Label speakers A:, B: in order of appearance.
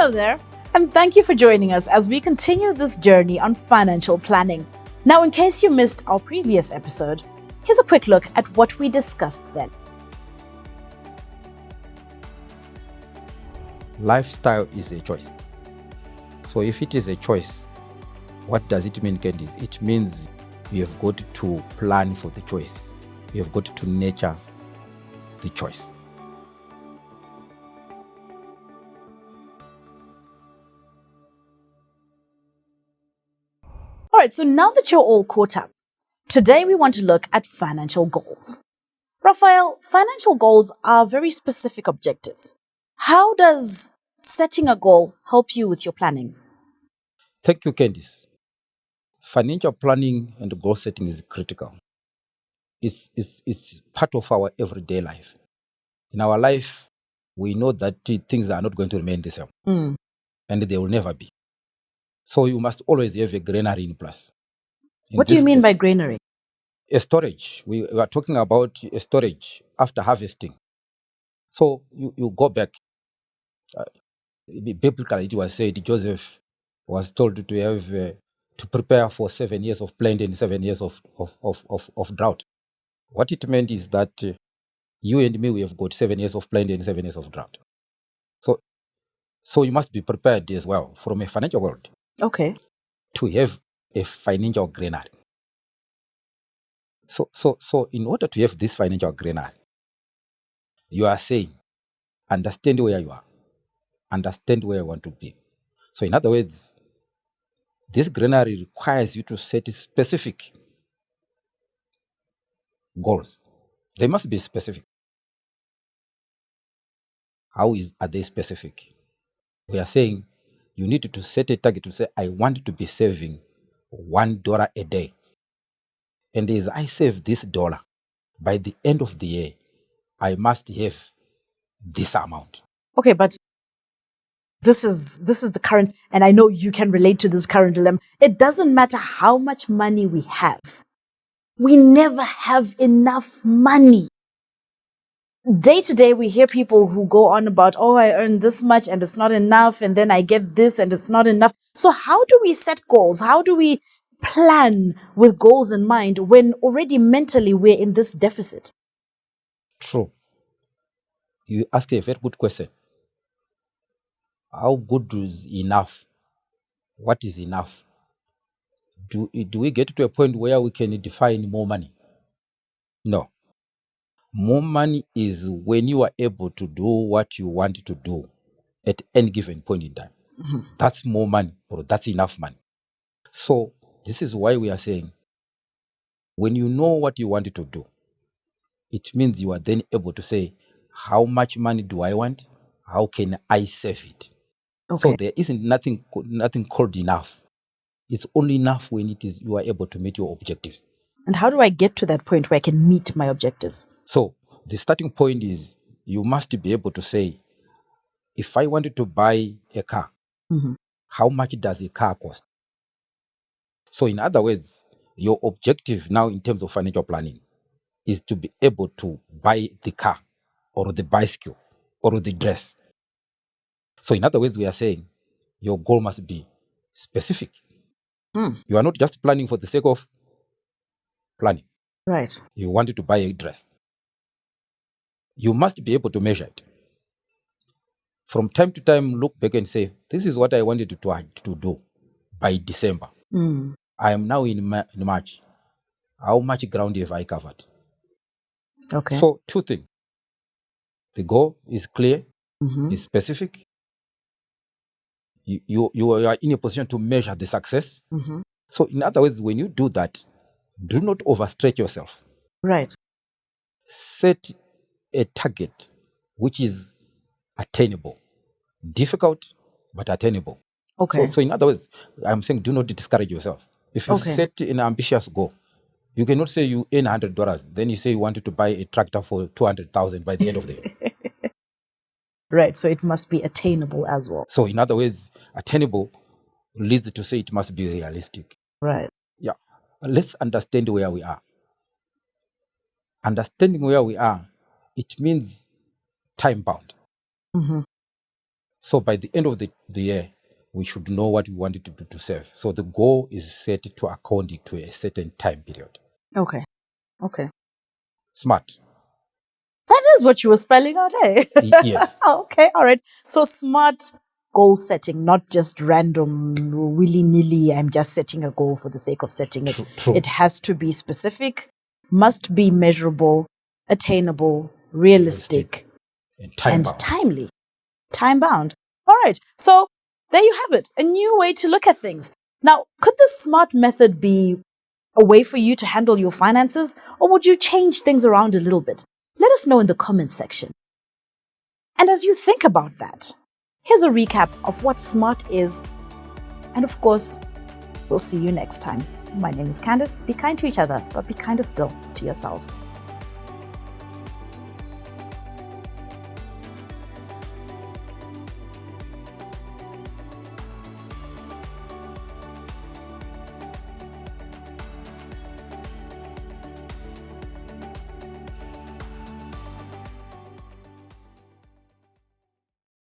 A: Hello there, and thank you for joining us as we continue this journey on financial planning. Now, in case you missed our previous episode, here's a quick look at what we discussed then.
B: Lifestyle is a choice. So if it is a choice, what does it mean, Candice? It means you have got to plan for the choice. You have got to nurture the choice.
A: All right, so now that you're all caught up, today we want to look at financial goals. Raphael, financial goals are very specific objectives. How does setting a goal help you with your planning?
B: Thank you, Candice. Financial planning and goal setting is critical. It's part of our everyday life. In our life, we know that things are not going to remain the same. And they will never be. So you must always have a granary in place.
A: What do you mean by granary?
B: A storage. We are talking about a storage after harvesting. So you go back. Biblically, it was said Joseph was told to have to prepare for 7 years of plenty and 7 years of drought. What it meant is that you and me, we have got 7 years of plenty and 7 years of drought. So you must be prepared as well from a financial world.
A: Okay.
B: To have a financial granary. So in order to have this financial granary, you are saying, understand where you are, understand where you want to be. So in other words, this granary requires you to set specific goals. They must be specific. Are they specific? We are saying you need to set a target to say, I want to be saving $1 a day. And as I save this dollar, by the end of the year, I must have this amount.
A: Okay, but this is the current, and I know you can relate to this current dilemma. It doesn't matter how much money we have. We never have enough money. Day to day, we hear people who go on about, oh, I earn this much and it's not enough, and then I get this and it's not enough. So how do we set goals? How do we plan with goals in mind when already mentally we're in this deficit?
B: True. You ask a very good question. How good is enough? What is enough? Do we get to a point where we can define more money? No. More money is when you are able to do what you want to do at any given point in time. Mm-hmm. That's more money, or that's enough money. So this is why we are saying, when you know what you want to do, it means you are then able to say, how much money do I want? How can I save it? Okay. So there isn't nothing called enough. It's only enough when it is you are able to meet your objectives.
A: And how do I get to that point where I can meet my objectives?
B: So the starting point is you must be able to say, if I wanted to buy a car, how much does a car cost? So in other words, your objective now in terms of financial planning is to be able to buy the car or the bicycle or the dress. So in other words, we are saying your goal must be specific. You are not just planning for the sake of planning.
A: Right.
B: You wanted to buy a dress. You must be able to measure it. From time to time, look back and say, this is what I wanted to do by December. I am now in March. How much ground have I covered?
A: Okay.
B: So, two things. The goal is clear, is specific. You are in a position to measure the success. So, in other words, when you do that, do not overstretch yourself.
A: Right.
B: Set a target which is attainable. Difficult, but attainable.
A: Okay.
B: So in other words, I'm saying do not discourage yourself. If you set an ambitious goal, you cannot say you earn $100, then you say you wanted to buy a tractor for $200,000 by the end of the year.
A: Right, so it must be attainable as well.
B: So in other words, attainable leads to say it must be realistic.
A: Right.
B: Yeah. Let's understand where we are. Understanding where we are, it means time bound. So by the end of the year, we should know what we wanted to do to save. So the goal is set to according to a certain time period.
A: Okay.
B: Smart.
A: That is what you were spelling out, eh?
B: Yes.
A: Okay, all right. So smart goal setting, not just random, willy-nilly, I'm just setting a goal for the sake of setting it.
B: True.
A: It has to be specific, must be measurable, attainable, realistic,
B: And
A: and
B: time-bound.
A: timely. Time-bound. All right. So there you have it. A new way to look at things. Now, could this SMART method be a way for you to handle your finances, or would you change things around a little bit? Let us know in the comments section. And as you think about that, here's a recap of what SMART is. And of course, we'll see you next time. My name is Candice. Be kind to each other, but be kinder still to yourselves.